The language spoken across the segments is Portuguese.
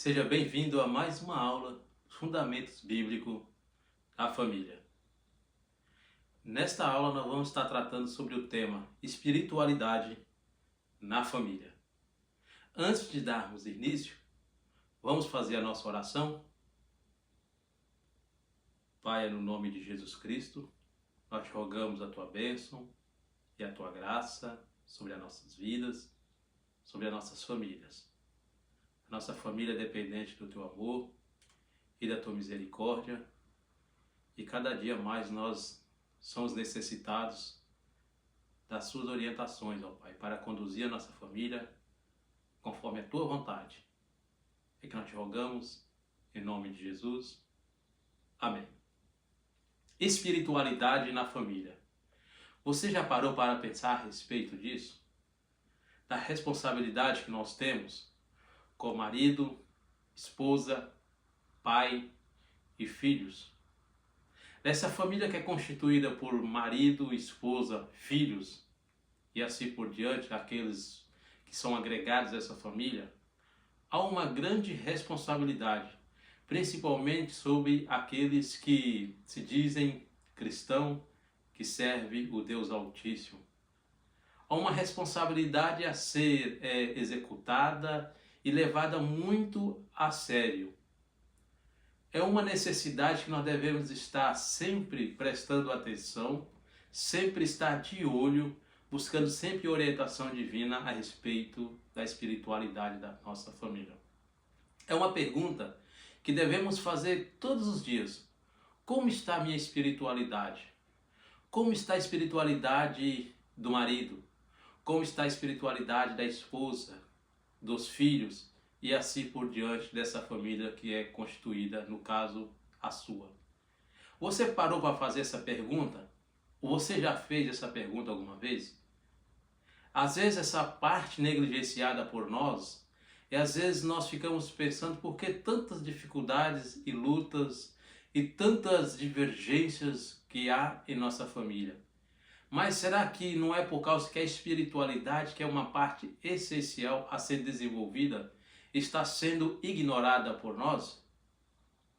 Seja bem-vindo a mais uma aula Fundamentos Bíblicos da Família. Nesta aula nós vamos estar tratando sobre o tema Espiritualidade na Família. Antes de darmos início, vamos fazer a nossa oração. Pai, no nome de Jesus Cristo, nós te rogamos a tua bênção e a tua graça sobre as nossas vidas, sobre as nossas famílias. Nossa família é dependente do teu amor e da tua misericórdia, e cada dia mais nós somos necessitados das suas orientações, ó Pai, para conduzir a nossa família conforme a tua vontade. É que nós te rogamos, em nome de Jesus. Amém. Espiritualidade na família. Você já parou para pensar a respeito disso? Da responsabilidade que nós temos com marido, esposa, pai e filhos. Dessa família que é constituída por marido, esposa, filhos e assim por diante, aqueles que são agregados a essa família, há uma grande responsabilidade, principalmente sobre aqueles que se dizem cristão, que serve o Deus Altíssimo. Há uma responsabilidade a ser executada e levada muito a sério. É uma necessidade que nós devemos estar sempre prestando atenção, sempre estar de olho, buscando sempre orientação divina a respeito da espiritualidade da nossa família. É uma pergunta que devemos fazer todos os dias. Como está a minha espiritualidade? Como está a espiritualidade do marido? Como está a espiritualidade da esposa, dos filhos e assim por diante dessa família que é constituída, no caso, a sua? Você parou para fazer essa pergunta? Ou você já fez essa pergunta alguma vez? Às vezes essa parte negligenciada por nós, e às vezes nós ficamos pensando por que tantas dificuldades e lutas e tantas divergências que há em nossa família. Mas será que não é por causa que a espiritualidade, que é uma parte essencial a ser desenvolvida, está sendo ignorada por nós?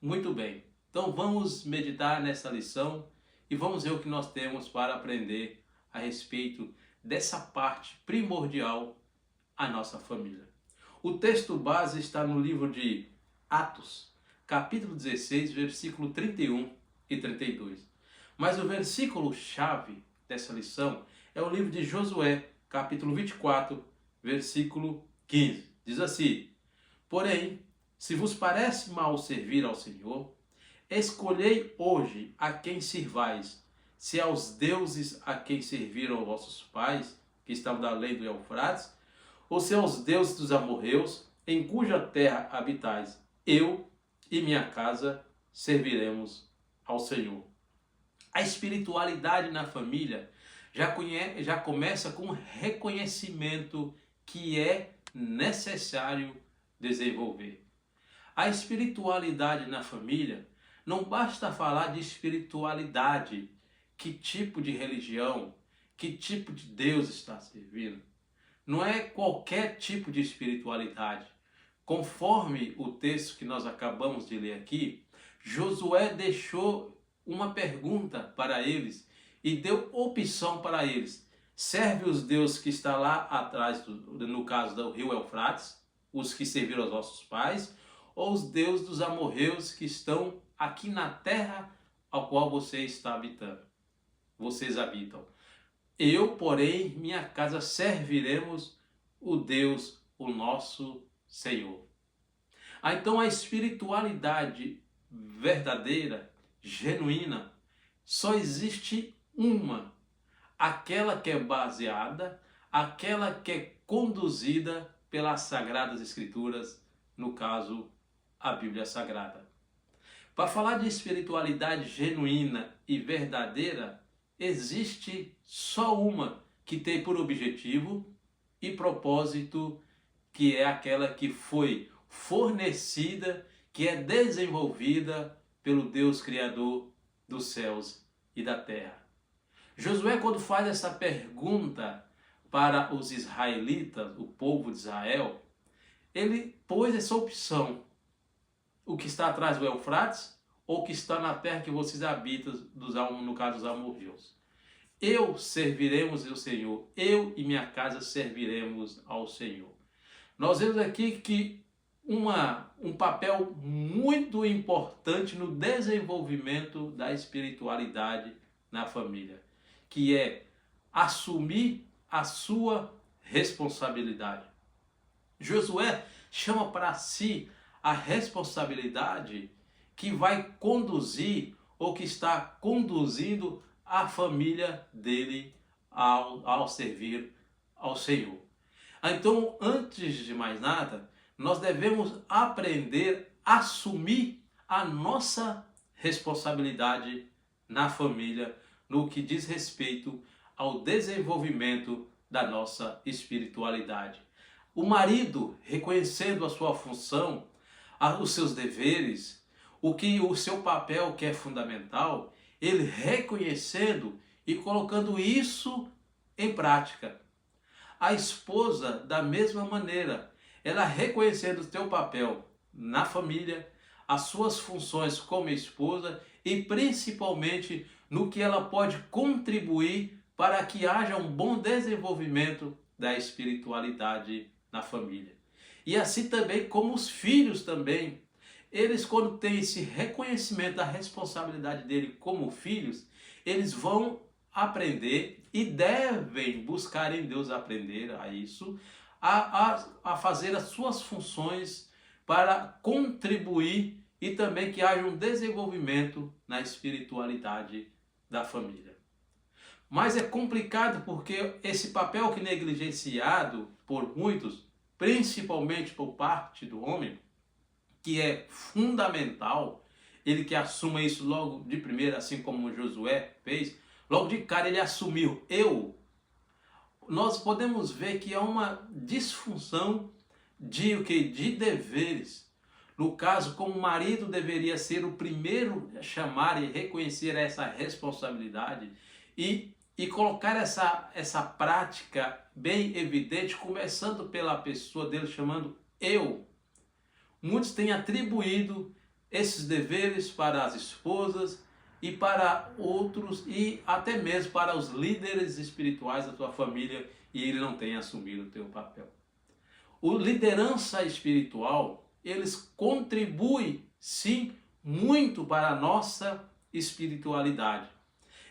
Muito bem, então vamos meditar nessa lição e vamos ver o que nós temos para aprender a respeito dessa parte primordial à nossa família. O texto base está no livro de Atos, capítulo 16, versículo 31 e 32. Mas o versículo-chave dessa lição é o livro de Josué, capítulo 24, versículo 15. Diz assim: Porém, se vos parece mal servir ao Senhor, escolhei hoje a quem sirvais, se aos deuses a quem serviram vossos pais, que estavam da além do Eufrates, ou se aos deuses dos amorreus, em cuja terra habitais. Eu e minha casa serviremos ao Senhor. A espiritualidade na família já começa com um reconhecimento que é necessário desenvolver. A espiritualidade na família não basta falar de espiritualidade, que tipo de religião, que tipo de Deus está servindo. Não é qualquer tipo de espiritualidade. Conforme o texto que nós acabamos de ler aqui, Josué deixou uma pergunta para eles e deu opção para eles. Serve os deuses que está lá atrás, no caso do rio Eufrates, os que serviram aos vossos pais, ou os deuses dos amorreus que estão aqui na terra ao qual você está habitando. Vocês habitam. Eu, porém, minha casa serviremos o Deus, o nosso Senhor. Então a espiritualidade verdadeira, genuína, só existe uma, aquela que é baseada, aquela que é conduzida pelas Sagradas Escrituras, no caso, a Bíblia Sagrada. Para falar de espiritualidade genuína e verdadeira, existe só uma que tem por objetivo e propósito, que é aquela que foi fornecida, que é desenvolvida pelo Deus Criador dos céus e da terra. Josué, quando faz essa pergunta para os israelitas, o povo de Israel, ele pôs essa opção. o que está atrás do Eufrates ou o que está na terra que vocês habitam, no caso dos amorreus. Eu serviremos ao Senhor, eu e minha casa serviremos ao Senhor. Nós vemos aqui que um papel muito importante no desenvolvimento da espiritualidade na família, que é assumir a sua responsabilidade. Josué chama para si a responsabilidade que vai conduzir ou que está conduzindo a família dele ao servir ao Senhor. Então, antes de mais nada, nós devemos aprender a assumir a nossa responsabilidade na família, no que diz respeito ao desenvolvimento da nossa espiritualidade. O marido, reconhecendo a sua função, os seus deveres, o seu papel que é fundamental, ele reconhecendo e colocando isso em prática. A esposa, da mesma maneira, ela reconhecendo o seu papel na família, as suas funções como esposa e principalmente no que ela pode contribuir para que haja um bom desenvolvimento da espiritualidade na família. E assim também como os filhos também, eles quando têm esse reconhecimento da responsabilidade dele como filhos, eles vão aprender e devem buscar em Deus aprender a isso, a fazer as suas funções para contribuir e também que haja um desenvolvimento na espiritualidade da família. Mas é complicado porque esse papel que é negligenciado por muitos, principalmente por parte do homem, que é fundamental, ele que assuma isso logo de primeira, assim como Josué fez, logo de cara ele assumiu nós podemos ver que há uma disfunção de deveres. No caso, como o marido deveria ser o primeiro a chamar e reconhecer essa responsabilidade e colocar essa prática bem evidente, começando pela pessoa dele chamando eu. Muitos têm atribuído esses deveres para as esposas e para outros e até mesmo para os líderes espirituais da tua família e ele não tem assumido o teu papel. O liderança espiritual, eles contribuem sim muito para a nossa espiritualidade.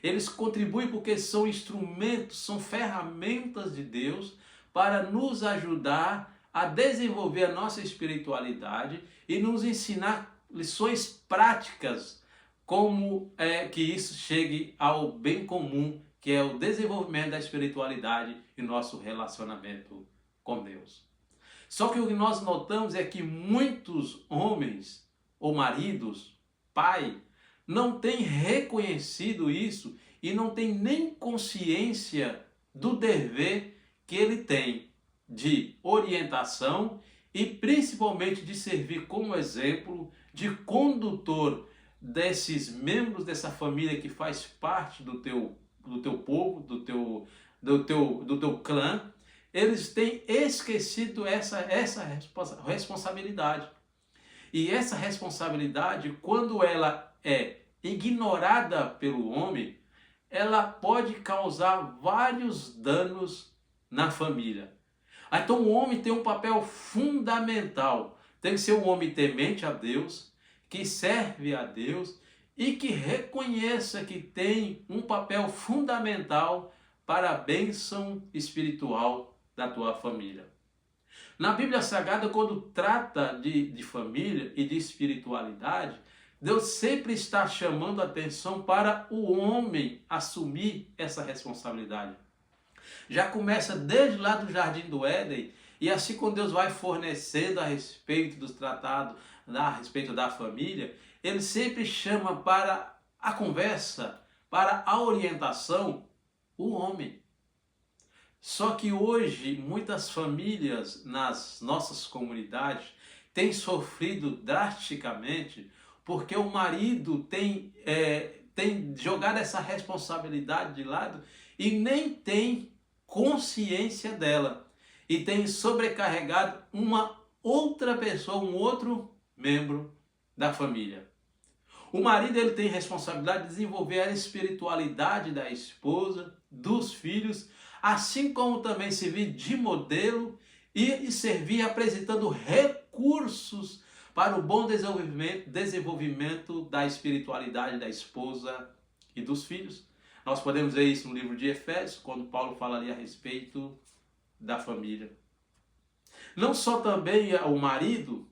Eles contribuem porque são instrumentos, são ferramentas de Deus para nos ajudar a desenvolver a nossa espiritualidade e nos ensinar lições práticas como que isso chegue ao bem comum, que é o desenvolvimento da espiritualidade e nosso relacionamento com Deus. Só que o que nós notamos é que muitos homens ou maridos, pai, não têm reconhecido isso e não têm nem consciência do dever que ele tem de orientação e principalmente de servir como exemplo de condutor desses membros dessa família que faz parte do teu povo, do teu clã. Eles têm esquecido essa responsabilidade. E essa responsabilidade, quando ela é ignorada pelo homem, ela pode causar vários danos na família. Então o homem tem um papel fundamental. Tem que ser um homem temente a Deus, que serve a Deus e que reconheça que tem um papel fundamental para a bênção espiritual da tua família. Na Bíblia Sagrada, quando trata de família e de espiritualidade, Deus sempre está chamando a atenção para o homem assumir essa responsabilidade. Já começa desde lá do Jardim do Éden, e assim como Deus vai fornecendo a respeito dos tratados, a respeito da família, Ele sempre chama para a conversa, para a orientação, o homem. Só que hoje, muitas famílias nas nossas comunidades têm sofrido drasticamente porque o marido tem jogado essa responsabilidade de lado e nem tem consciência dela. E tem sobrecarregado uma outra pessoa, um outro membro da família. O marido ele tem responsabilidade de desenvolver a espiritualidade da esposa, dos filhos, assim como também servir de modelo e servir apresentando recursos para o bom desenvolvimento da espiritualidade da esposa e dos filhos. Nós podemos ver isso no livro de Efésios, quando Paulo fala ali a respeito da família. Não só também o marido,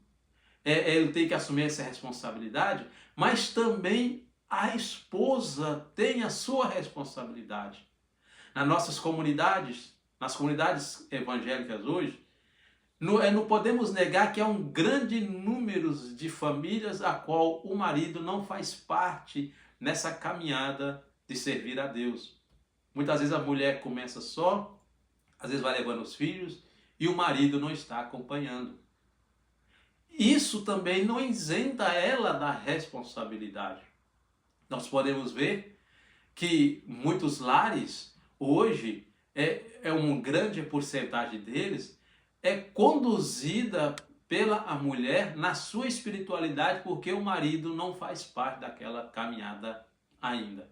ele tem que assumir essa responsabilidade, mas também a esposa tem a sua responsabilidade. Nas nossas comunidades, nas comunidades evangélicas hoje, não podemos negar que há um grande número de famílias a qual o marido não faz parte nessa caminhada de servir a Deus. Muitas vezes a mulher começa só, às vezes vai levando os filhos e o marido não está acompanhando. Isso também não isenta ela da responsabilidade. Nós podemos ver que muitos lares hoje, uma grande porcentagem deles, é conduzida pela a mulher na sua espiritualidade porque o marido não faz parte daquela caminhada ainda.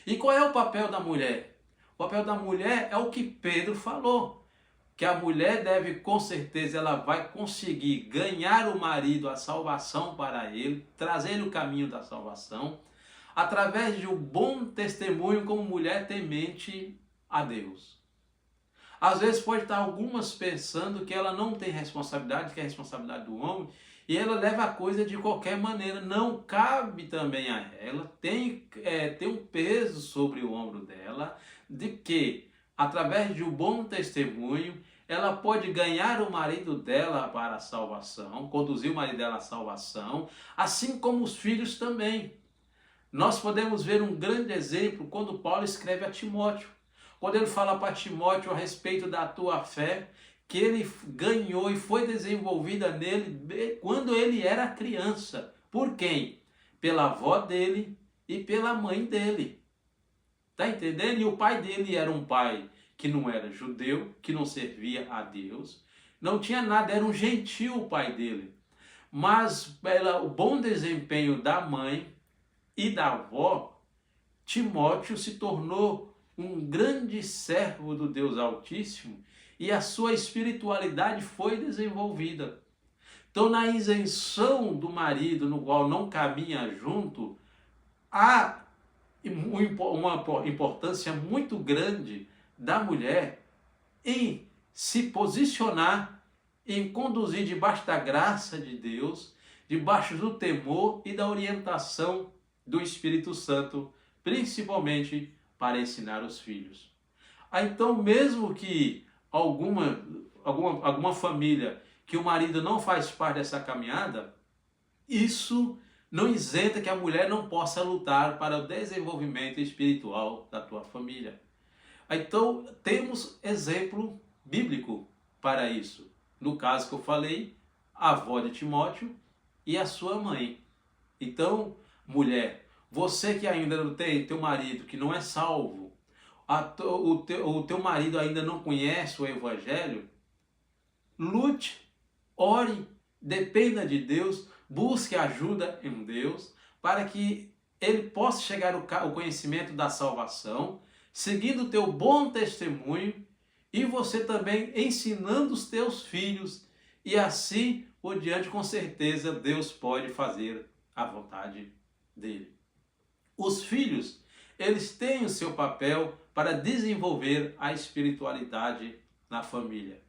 E qual é o papel da mulher? O papel da mulher é o que Pedro falou, que a mulher deve, com certeza, ela vai conseguir ganhar o marido, a salvação para ele, trazer o caminho da salvação, através de um bom testemunho como mulher temente a Deus. Às vezes pode estar algumas pensando que ela não tem responsabilidade, que é a responsabilidade do homem, e ela leva a coisa de qualquer maneira. Não cabe também a ela, tem um peso sobre o ombro dela, de que, através de um bom testemunho, ela pode ganhar o marido dela para a salvação, conduzir o marido dela à salvação, assim como os filhos também. Nós podemos ver um grande exemplo quando Paulo escreve a Timóteo. Quando ele fala para Timóteo a respeito da tua fé, que ele ganhou e foi desenvolvida nele quando ele era criança. Por quem? Pela avó dele e pela mãe dele. Está entendendo? E o pai dele era um pai que não era judeu, que não servia a Deus, não tinha nada, era um gentil o pai dele. Mas pelo bom desempenho da mãe e da avó, Timóteo se tornou um grande servo do Deus Altíssimo e a sua espiritualidade foi desenvolvida. Então, na isenção do marido, no qual não caminha junto, há uma importância muito grande da mulher em se posicionar, em conduzir debaixo da graça de Deus, debaixo do temor e da orientação do Espírito Santo, principalmente para ensinar os filhos. Então, mesmo que alguma família que o marido não faz parte dessa caminhada, isso não isenta que a mulher não possa lutar para o desenvolvimento espiritual da tua família. Então, temos exemplo bíblico para isso. No caso que eu falei, a avó de Timóteo e a sua mãe. Então, mulher, você que ainda não tem teu marido que não é salvo, o teu marido ainda não conhece o Evangelho, lute, ore, dependa de Deus, busque ajuda em Deus, para que ele possa chegar ao conhecimento da salvação, seguindo o teu bom testemunho, e você também ensinando os teus filhos, e assim por diante, com certeza, Deus pode fazer a vontade dele. Os filhos, eles têm o seu papel para desenvolver a espiritualidade na família.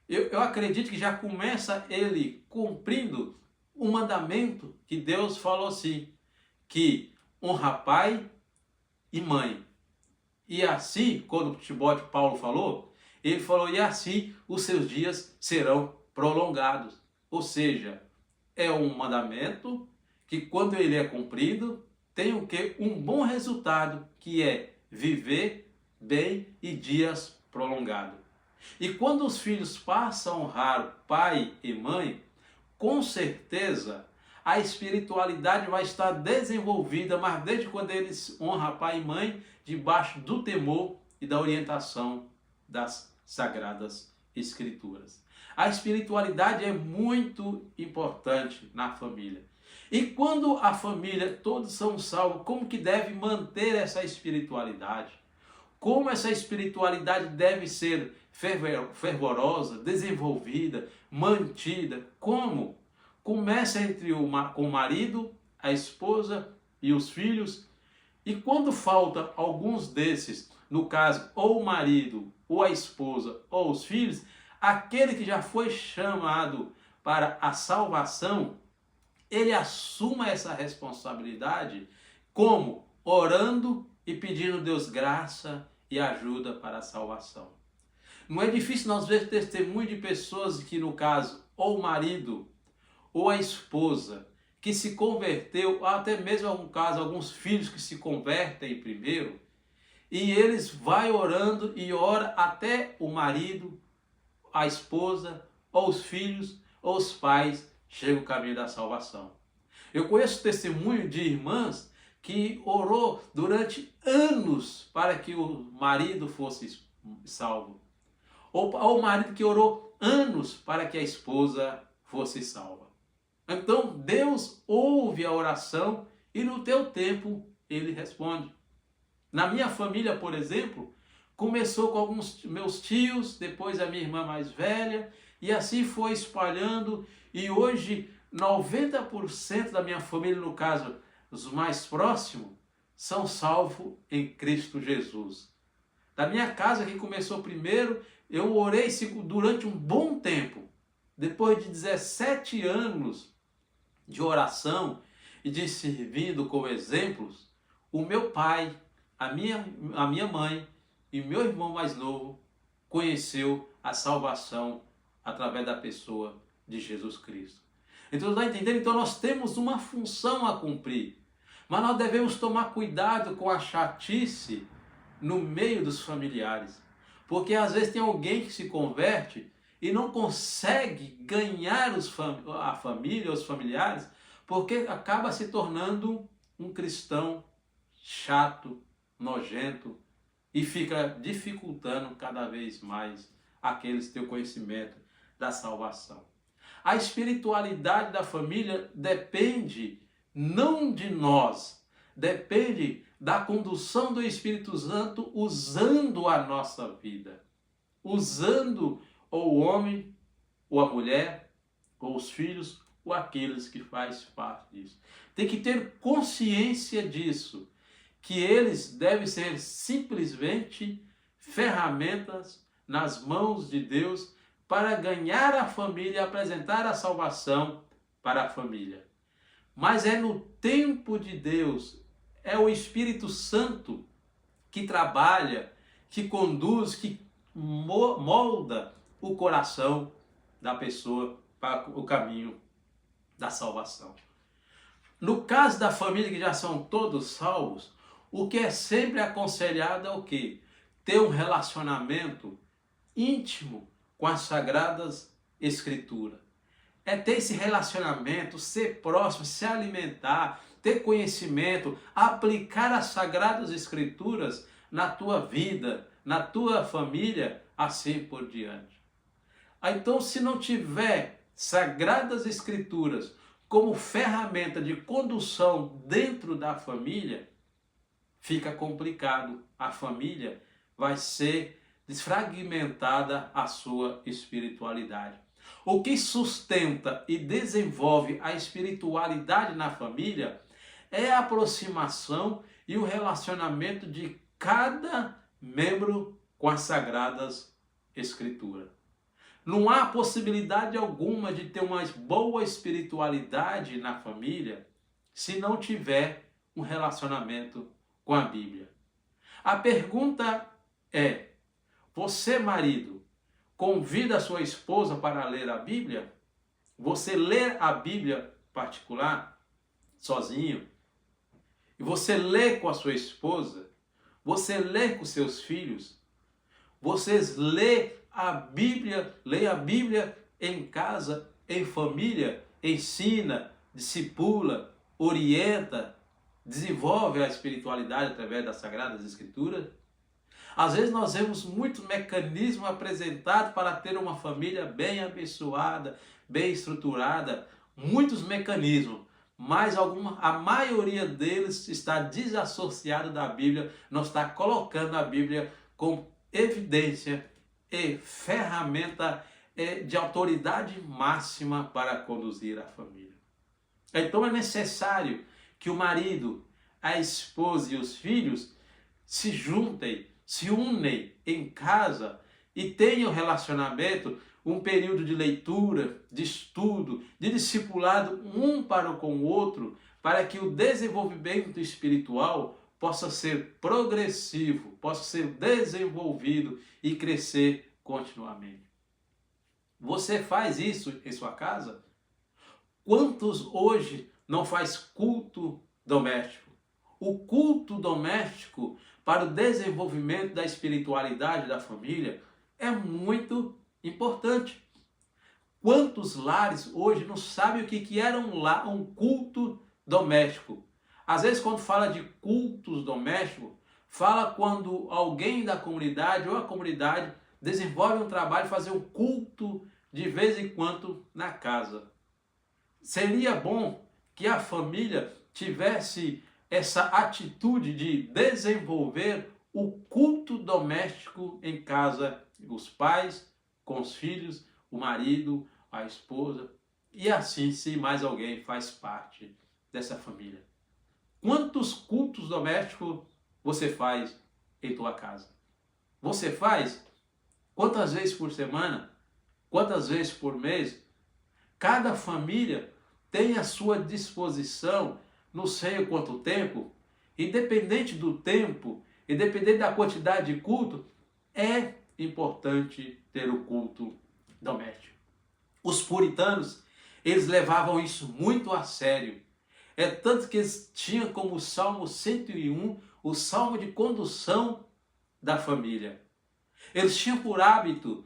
Eu acredito que já começa ele cumprindo o mandamento que Deus falou assim, que honra pai e mãe. E assim, quando Timóteo Paulo falou, ele falou, e assim os seus dias serão prolongados. Ou seja, é um mandamento que quando ele é cumprido, tem o quê? Um bom resultado, que é viver bem e dias prolongados. E quando os filhos passam a honrar pai e mãe, com certeza a espiritualidade vai estar desenvolvida, mas desde quando eles honram pai e mãe, debaixo do temor e da orientação das Sagradas Escrituras. A espiritualidade é muito importante na família. E quando a família, todos são salvos, como que deve manter essa espiritualidade? Como essa espiritualidade deve ser fervorosa, desenvolvida, mantida? Como? Começa com o marido, a esposa e os filhos. E quando falta alguns desses, no caso, ou o marido, ou a esposa, ou os filhos, aquele que já foi chamado para a salvação, ele assuma essa responsabilidade como? Orando e pedindo a Deus graça e ajuda para a salvação. Não é difícil nós ver testemunho de pessoas que, no caso, ou o marido, ou a esposa, que se converteu, ou até mesmo, em algum caso, alguns filhos que se convertem primeiro, e eles vai orando e ora até o marido, a esposa, ou os filhos, ou os pais, chega o caminho da salvação. Eu conheço testemunho de irmãs que orou durante anos para que o marido fosse salvo. Ou o marido que orou anos para que a esposa fosse salva. Então Deus ouve a oração e no teu tempo Ele responde. Na minha família, por exemplo, começou com alguns meus tios, depois a minha irmã mais velha, e assim foi espalhando, e hoje 90% da minha família, no caso, os mais próximos, são salvos em Cristo Jesus. Da minha casa, que começou primeiro, eu orei durante um bom tempo. Depois de 17 anos de oração e de servindo como exemplos, o meu pai, a minha mãe e meu irmão mais novo conheceu a salvação através da pessoa de Jesus Cristo. Então, está entendendo? Então, nós temos uma função a cumprir. Mas nós devemos tomar cuidado com a chatice no meio dos familiares. Porque às vezes tem alguém que se converte e não consegue ganhar a família, os familiares, porque acaba se tornando um cristão chato, nojento, e fica dificultando cada vez mais aqueles que têm o conhecimento da salvação. A espiritualidade da família depende não de nós, depende da condução do Espírito Santo usando a nossa vida. Usando ou o homem, ou a mulher, ou os filhos, ou aqueles que fazem parte disso. Tem que ter consciência disso, que eles devem ser simplesmente ferramentas nas mãos de Deus para ganhar a família e apresentar a salvação para a família. Mas é no tempo de Deus, é o Espírito Santo que trabalha, que conduz, que molda o coração da pessoa para o caminho da salvação. No caso da família que já são todos salvos, o que é sempre aconselhado é o quê? Ter um relacionamento íntimo com as Sagradas Escrituras. É ter esse relacionamento, ser próximo, se alimentar, ter conhecimento, aplicar as Sagradas Escrituras na tua vida, na tua família, assim por diante. Então, se não tiver Sagradas Escrituras como ferramenta de condução dentro da família, fica complicado. A família vai ser desfragmentada a sua espiritualidade. O que sustenta e desenvolve a espiritualidade na família é a aproximação e o relacionamento de cada membro com as Sagradas Escrituras. Não há possibilidade alguma de ter uma boa espiritualidade na família se não tiver um relacionamento com a Bíblia. A pergunta é: você, marido, convida a sua esposa para ler a Bíblia? Você lê a Bíblia particular, sozinho? E você lê com a sua esposa? Você lê com seus filhos? Vocês lê a Bíblia em casa, em família? Ensina, discipula, orienta, desenvolve a espiritualidade através das Sagradas Escrituras? Às vezes nós vemos muitos mecanismos apresentados para ter uma família bem abençoada, bem estruturada, muitos mecanismos, mas a maioria deles está desassociado da Bíblia, não está colocando a Bíblia como evidência e ferramenta de autoridade máxima para conduzir a família. Então é necessário que o marido, a esposa e os filhos se juntem, se unem em casa e tenham relacionamento, um período de leitura, de estudo, de discipulado um para com o outro, para que o desenvolvimento espiritual possa ser progressivo, possa ser desenvolvido e crescer continuamente. Você faz isso em sua casa? Quantos hoje não faz culto doméstico? O culto doméstico para o desenvolvimento da espiritualidade da família é muito importante. Quantos lares hoje não sabem o que era um culto doméstico? Às vezes, quando fala de cultos domésticos, fala quando alguém da comunidade ou a comunidade desenvolve um trabalho de fazer um culto de vez em quando na casa. Seria bom que a família tivesse essa atitude de desenvolver o culto doméstico em casa, os pais com os filhos, o marido, a esposa, e assim se mais alguém faz parte dessa família. Quantos cultos domésticos você faz em tua casa? Você faz? Quantas vezes por semana? Quantas vezes por mês? Cada família tem à sua disposição, não sei quanto tempo, independente do tempo, independente da quantidade de culto, é importante ter o culto doméstico. Os puritanos, eles levavam isso muito a sério. É tanto que eles tinham como o Salmo 101, o salmo de condução da família. Eles tinham por hábito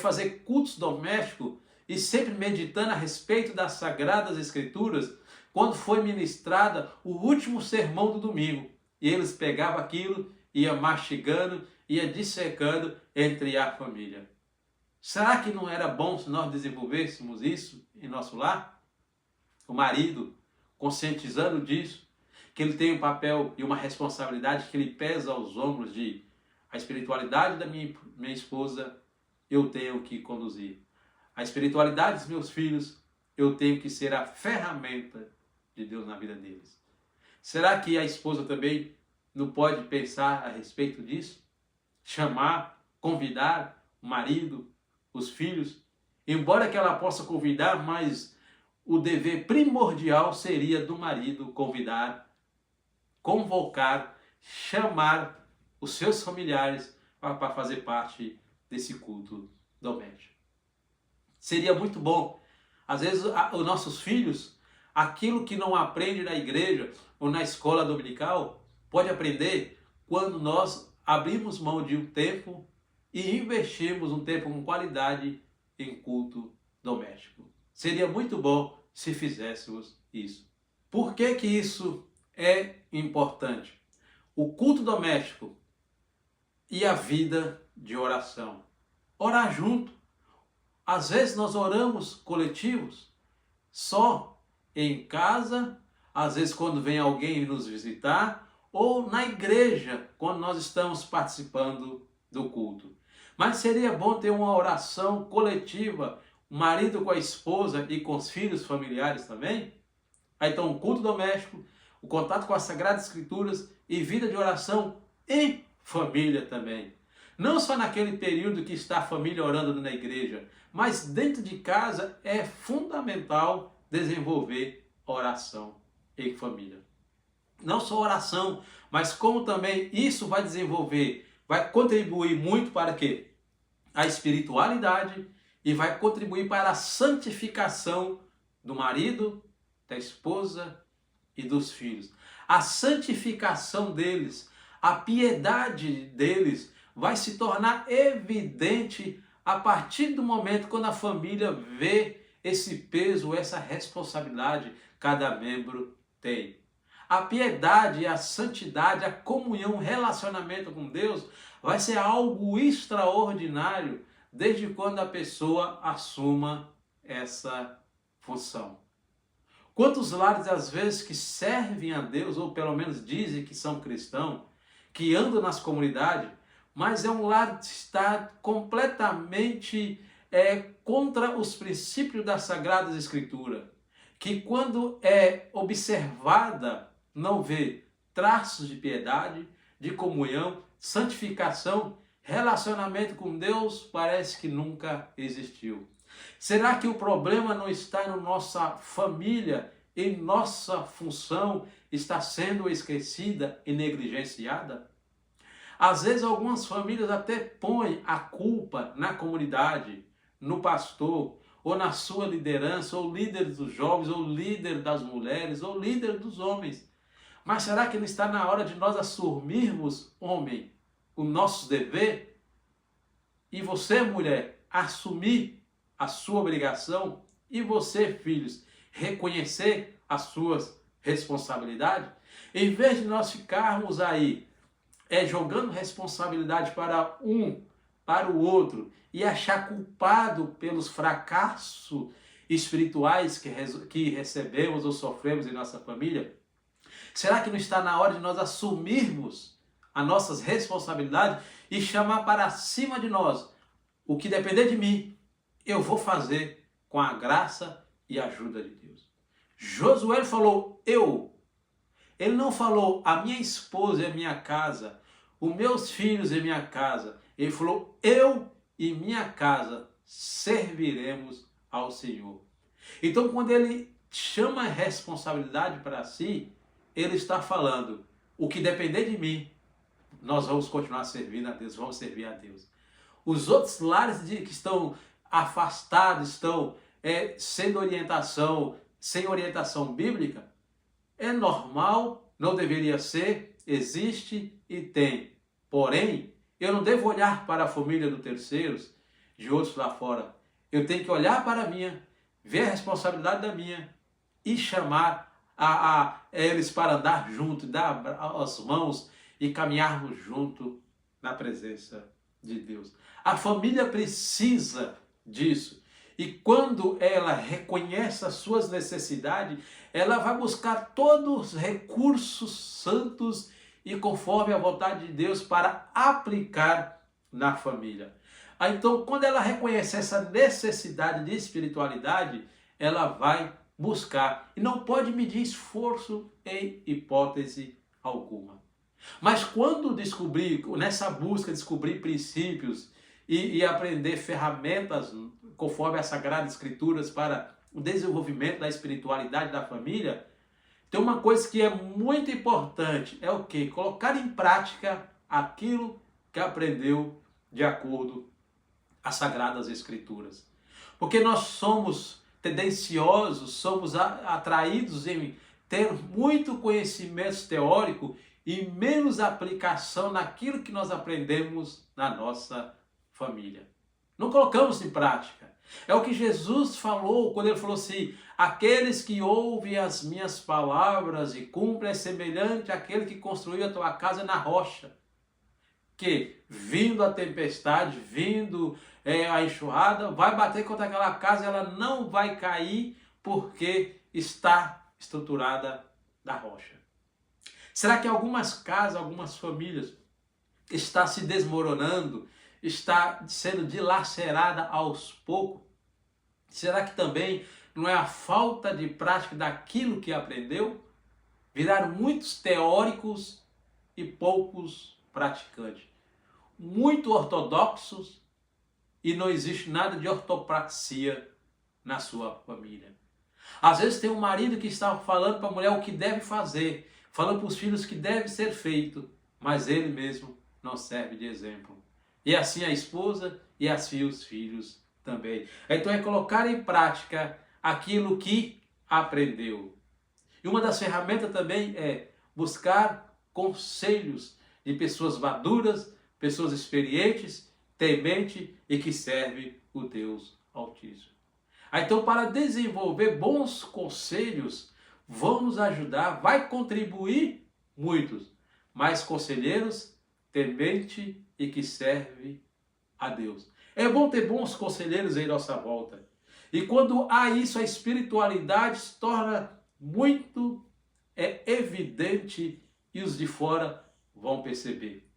fazer cultos domésticos e sempre meditando a respeito das Sagradas Escrituras, quando foi ministrada o último sermão do domingo. E eles pegavam aquilo, ia mastigando, ia dissecando entre a família. Será que não era bom se nós desenvolvêssemos isso em nosso lar? O marido, conscientizando disso, que ele tem um papel e uma responsabilidade que ele pesa aos ombros de a espiritualidade da minha esposa, eu tenho que conduzir. A espiritualidade dos meus filhos, eu tenho que ser a ferramenta de Deus na vida deles. Será que a esposa também não pode pensar a respeito disso? Chamar, convidar o marido, os filhos, embora que ela possa convidar, mas o dever primordial seria do marido convidar, convocar, chamar os seus familiares para fazer parte desse culto doméstico. Seria muito bom, às vezes, os nossos filhos, aquilo que não aprende na igreja ou na escola dominical, pode aprender quando nós abrimos mão de um tempo e investimos um tempo com qualidade em culto doméstico. Seria muito bom se fizéssemos isso. Por que que isso é importante? O culto doméstico e a vida de oração. Orar junto. Às vezes nós oramos coletivos, só em casa, às vezes quando vem alguém nos visitar, ou na igreja, quando nós estamos participando do culto. Mas seria bom ter uma oração coletiva, o marido com a esposa e com os filhos familiares também. Então, o culto doméstico, o contato com as Sagradas Escrituras e vida de oração em família também. Não só naquele período que está a família orando na igreja, mas dentro de casa é fundamental desenvolver oração em família. Não só oração, mas como também isso vai desenvolver, vai contribuir muito para quê? A espiritualidade e vai contribuir para a santificação do marido, da esposa e dos filhos. A santificação deles, a piedade deles vai se tornar evidente a partir do momento quando a família vê esse peso, essa responsabilidade que cada membro tem. A piedade, a santidade, a comunhão, o relacionamento com Deus vai ser algo extraordinário desde quando a pessoa assuma essa função. Quantos lares, às vezes, que servem a Deus, ou pelo menos dizem que são cristãos, que andam nas comunidades, mas é um lar que está completamente contra os princípios das Sagradas Escrituras, que quando é observada, não vê traços de piedade, de comunhão, santificação, relacionamento com Deus, parece que nunca existiu. Será que o problema não está na nossa família, em nossa função, está sendo esquecida e negligenciada? Às vezes algumas famílias até põem a culpa na comunidade, no pastor, ou na sua liderança, ou líder dos jovens, ou líder das mulheres, ou líder dos homens. Mas será que não está na hora de nós assumirmos, homem, o nosso dever? E você, mulher, assumir a sua obrigação? E você, filhos, reconhecer as suas responsabilidades? Em vez de nós ficarmos aí jogando responsabilidade para um, para o outro, e achar culpado pelos fracassos espirituais que recebemos ou sofremos em nossa família, será que não está na hora de nós assumirmos as nossas responsabilidades e chamar para cima de nós o que depender de mim, eu vou fazer com a graça e a ajuda de Deus? Josué falou, eu. Ele não falou a minha esposa e a minha casa, os meus filhos e minha casa. Ele falou, eu e minha casa serviremos ao Senhor. Então, quando ele chama a responsabilidade para si, ele está falando, o que depender de mim, nós vamos continuar servindo a Deus, vamos servir a Deus. Os outros lares que estão afastados, estão sem orientação bíblica, é normal, não deveria ser, existe e tem. Porém, eu não devo olhar para a família dos terceiros, de outros lá fora. Eu tenho que olhar para a minha, ver a responsabilidade da minha e chamar a eles para andar junto, dar as mãos e caminharmos junto na presença de Deus. A família precisa disso. E quando ela reconhece as suas necessidades, ela vai buscar todos os recursos santos e conforme a vontade de Deus para aplicar na família. Então, quando ela reconhece essa necessidade de espiritualidade, ela vai buscar. E não pode medir esforço em hipótese alguma. Mas quando descobrir, nessa busca, descobrir princípios e aprender ferramentas conforme as Sagradas Escrituras para o desenvolvimento da espiritualidade da família, tem uma coisa que é muito importante, é o quê? Colocar em prática aquilo que aprendeu de acordo às Sagradas Escrituras. Porque nós somos tendenciosos, somos atraídos em ter muito conhecimento teórico e menos aplicação naquilo que nós aprendemos na nossa família. Não colocamos em prática. É o que Jesus falou quando ele falou assim, aqueles que ouvem as minhas palavras e cumprem é semelhante àquele que construiu a tua casa na rocha. Que vindo a tempestade, vindo a enxurrada, vai bater contra aquela casa, ela não vai cair porque está estruturada na rocha. Será que algumas casas, algumas famílias está se desmoronando, está sendo dilacerada aos poucos? Será que também não é a falta de prática daquilo que aprendeu? Viraram muitos teóricos e poucos praticantes. Muito ortodoxos e não existe nada de ortopraxia na sua família. Às vezes tem um marido que está falando para a mulher o que deve fazer, falando para os filhos o que deve ser feito, mas ele mesmo não serve de exemplo. E assim a esposa e assim os filhos também. Então é colocar em prática aquilo que aprendeu. E uma das ferramentas também é buscar conselhos de pessoas maduras, pessoas experientes, tementes e que servem o Deus Altíssimo. Então, para desenvolver bons conselhos, vão nos ajudar, vai contribuir muitos, mas conselheiros tementes e que servem a Deus. É bom ter bons conselheiros em nossa volta. E quando há isso, a espiritualidade se torna muito evidente e os de fora vão perceber.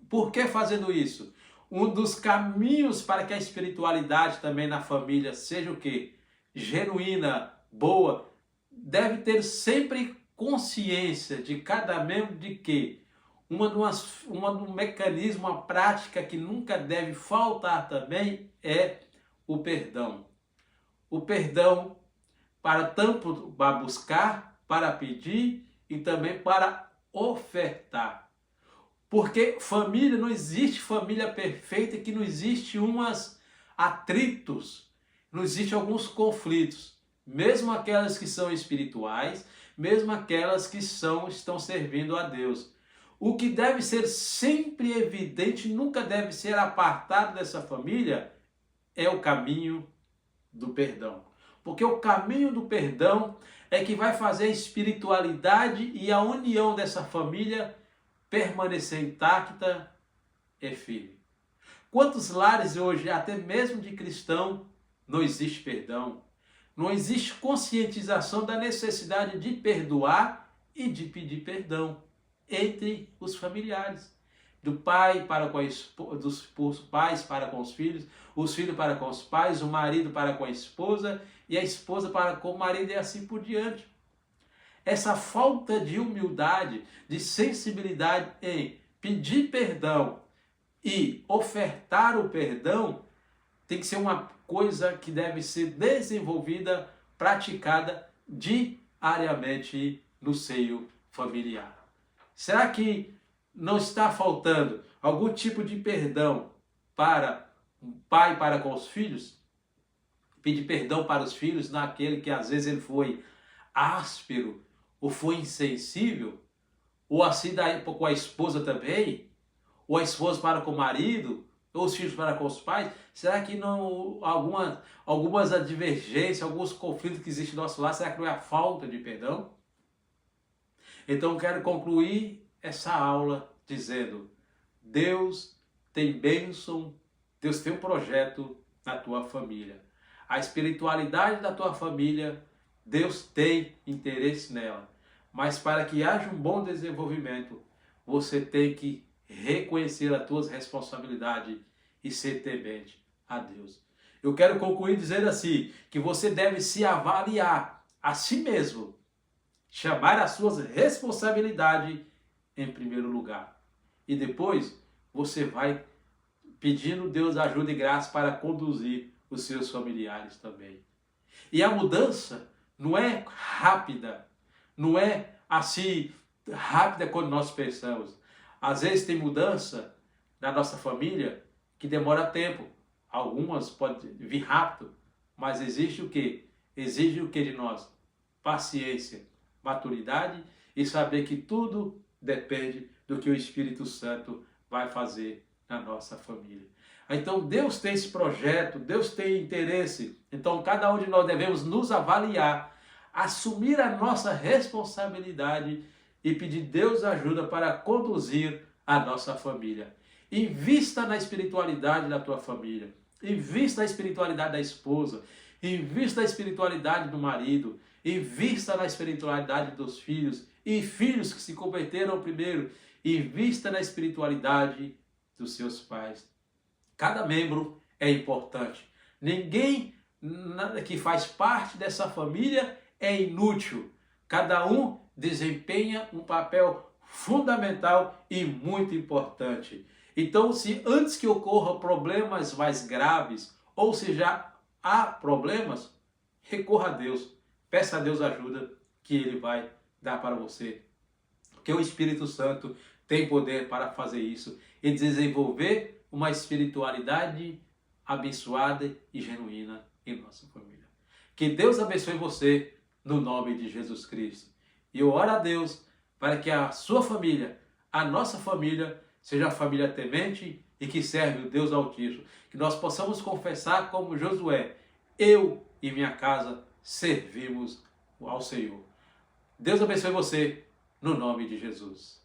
Por que fazendo isso? Um dos caminhos para que a espiritualidade também na família seja o quê? Genuína, boa, deve ter sempre consciência de cada membro de que um mecanismo, uma prática que nunca deve faltar também é o perdão. O perdão para tanto para buscar, para pedir e também para ofertar. Porque família, não existe família perfeita, que não existe uns atritos, não existe alguns conflitos. Mesmo aquelas que são espirituais, mesmo aquelas que estão servindo a Deus. O que deve ser sempre evidente, nunca deve ser apartado dessa família, é o caminho do perdão. Porque o caminho do perdão é que vai fazer a espiritualidade e a união dessa família permanecer intacta e firme. Quantos lares hoje, até mesmo de cristão, não existe perdão? Não existe conscientização da necessidade de perdoar e de pedir perdão entre os familiares. Do pai para com dos pais para com os filhos para com os pais, o marido para com a esposa e a esposa para com o marido e assim por diante. Essa falta de humildade, de sensibilidade em pedir perdão e ofertar o perdão, tem que ser uma coisa que deve ser desenvolvida, praticada diariamente no seio familiar. Será que não está faltando algum tipo de perdão para o pai para com os filhos? Pedir perdão para os filhos naquele que às vezes ele foi áspero, ou foi insensível, ou assim daí com a esposa também, ou a esposa para com o marido, ou os filhos para com os pais. Será que não algumas divergências, alguns conflitos que existem no nosso lar, será que não é a falta de perdão? Então quero concluir essa aula dizendo: Deus tem bênção, Deus tem um projeto na tua família. A espiritualidade da tua família, Deus tem interesse nela. Mas para que haja um bom desenvolvimento, você tem que reconhecer as tuas responsabilidades e ser temente a Deus. Eu quero concluir dizendo assim, que você deve se avaliar a si mesmo, chamar as suas responsabilidades em primeiro lugar. E depois você vai pedindo Deus ajuda e graça para conduzir os seus familiares também. E a mudança não é rápida, não é assim rápida quando nós pensamos. Às vezes tem mudança na nossa família que demora tempo. Algumas podem vir rápido, mas existe o quê? Exige o que de nós? Paciência, maturidade e saber que tudo depende do que o Espírito Santo vai fazer na nossa família. Então Deus tem esse projeto, Deus tem interesse. Então cada um de nós devemos nos avaliar, assumir a nossa responsabilidade e pedir Deus ajuda para conduzir a nossa família. Invista na espiritualidade da tua família, invista na espiritualidade da esposa, invista na espiritualidade do marido, invista na espiritualidade dos filhos e filhos que se converteram primeiro, invista na espiritualidade dos seus pais. Cada membro é importante. Ninguém que faz parte dessa família é inútil. Cada um desempenha um papel fundamental e muito importante. Então, se antes que ocorram problemas mais graves, ou se já há problemas, recorra a Deus. Peça a Deus ajuda que Ele vai dar para você. Porque o Espírito Santo tem poder para fazer isso e desenvolver uma espiritualidade abençoada e genuína em nossa família. Que Deus abençoe você no nome de Jesus Cristo. E eu oro a Deus para que a sua família, a nossa família, seja a família temente e que serve o Deus Altíssimo. Que nós possamos confessar como Josué: eu e minha casa servimos ao Senhor. Deus abençoe você no nome de Jesus.